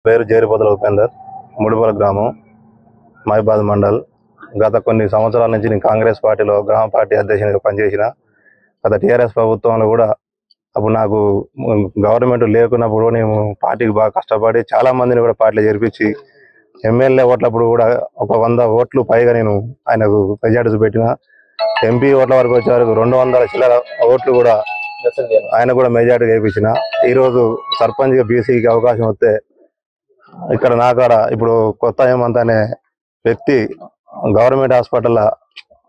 పేరు జేరిపోతల ఉపేందర్, ముడిపల గ్రామం, మహిబాద్ మండల్. గత కొన్ని సంవత్సరాల నుంచి నేను కాంగ్రెస్ పార్టీలో గ్రామ పార్టీ అధ్యక్షునిగా పనిచేసిన. గత టీఆర్ఎస్ ప్రభుత్వంలో కూడా అప్పుడు నాకు గవర్నమెంట్ లేకున్నప్పుడు నేను పార్టీకి బాగా కష్టపడి చాలా మందిని కూడా పార్టీలో చేర్పించి ఎమ్మెల్యే ఓట్లప్పుడు కూడా ఒక 100 ఓట్లు పైగా నేను ఆయనకు మెజార్టీ పెట్టిన. ఎంపీ ఓట్ల వరకు వచ్చే వరకు 200 చిల్లర ఓట్లు కూడా ఆయన కూడా మెజార్టీ వేయించిన. ఈరోజు సర్పంచ్గా బీసీకి అవకాశం వస్తే ఇక్కడ నాకాడ ఇప్పుడు కొత్త హేమంత్ అనే వ్యక్తి గవర్నమెంట్ హాస్పిటల్లో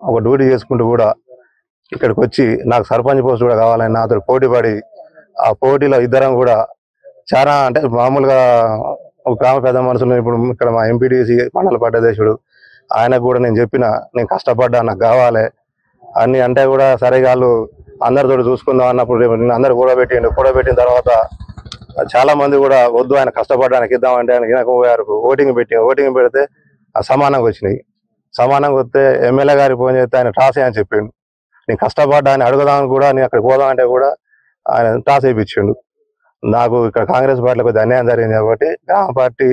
ఒక డ్యూటీ చేసుకుంటూ కూడా ఇక్కడికి వచ్చి నాకు సర్పంచ్ పోస్ట్ కూడా కావాలని నాతో పోటీ పడి ఆ పోటీలో ఇద్దరం కూడా చాలా అంటే మామూలుగా ఒక గ్రామ పెద్ద మనుషులు ఇప్పుడు ఇక్కడ మా ఎంపీటీసీ మండల పార్టీ అధ్యక్షుడు ఆయనకు కూడా నేను చెప్పిన నేను కష్టపడ్డా నాకు కావాలి అన్ని అంటే కూడా సరే వాళ్ళు అందరితో చూసుకుందాం అన్నప్పుడు నేను అందరు కూడబెట్టిన తర్వాత చాలా మంది కూడా వద్దు ఆయన కష్టపడడానికి ఇద్దామంటే ఆయనకు ఓటింగ్ పెడితే సమానంగా వచ్చినాయి. సమానంగా వస్తే ఎమ్మెల్యే గారికి ఫోన్ చేస్తే ఆయన టాస్ అని చెప్పిండు. నేను కష్టపడ్డా అని అడుగుదామని కూడా నేను అక్కడికి పోదామంటే కూడా ఆయన టాస్ వేయించిండు. నాకు ఇక్కడ కాంగ్రెస్ పార్టీలో కొద్దిగా అన్యాయం జరిగింది కాబట్టి గ్రామ పార్టీ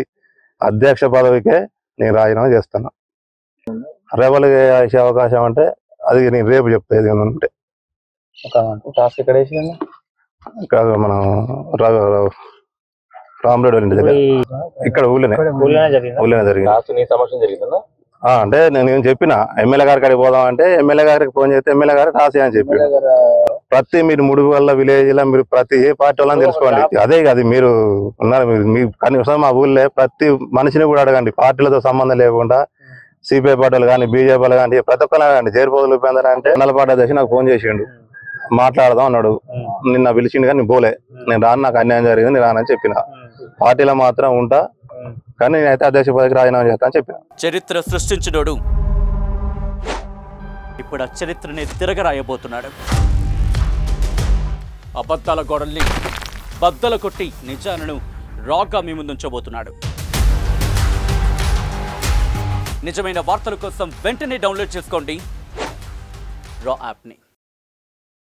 అధ్యక్ష పదవికే నేను రాజీనామా చేస్తున్నా. రెబల్గా వేసే అవకాశం అంటే అది నేను రేపు చెప్తాను ఉంటే. ఇక్కడ మనం రామరెడ్డి వాళ్ళ ఇంటి దగ్గర ఇక్కడ ఊళ్ళోనే జరిగింది. అంటే నేను చెప్పిన ఎమ్మెల్యే గారికి అడిగి పోదాం అంటే ఎమ్మెల్యే గారికి ఫోన్ చేస్తే ఎమ్మెల్యే గారు రాసి అని చెప్పి ప్రతి మీరు ముడుగు వల్ల విలేజ్ లో మీరు ప్రతి ఏ పార్టీ వాళ్ళని తెలుసుకోండి. అదే కాదు మీరు ఉన్నారు మీ కనీసం మా ఊళ్ళో ప్రతి మనిషిని కూడా అడగండి. పార్టీలతో సంబంధం లేకుండా సిపిఐ పార్టీలు కానీ బీజేపీలు కానీ ప్రతి ఒక్కరు కానీ జేరిపోతల ఉపేందర్ అంటే నల్లపాట చేసి నాకు ఫోన్ చేసిండు. మాట్లాడదాం అన్నాడు. నిన్న పిలిచిండు కానీ నేను పోలే. నేను రాను, నాకు అన్యాయం జరిగింది, నేను రానని చెప్పిన. పార్టీలో మాత్రం ఉంటా కానీ నేనైతే అధ్యక్ష పదవికి రాజీనామా చేస్తా అని చెప్పిన. చరిత్ర సృష్టించినోడు ఇప్పుడు ఆ చరిత్రని తిరగరాయబోతున్నాడు. అబద్ధాల గోడల్ని బద్దల కొట్టి నిజాలను రాగా మీ ముందుంచబోతున్నాడు. నిజమైన వార్తల కోసం వెంటనే డౌన్లోడ్ చేసుకోండి రా యాప్ని.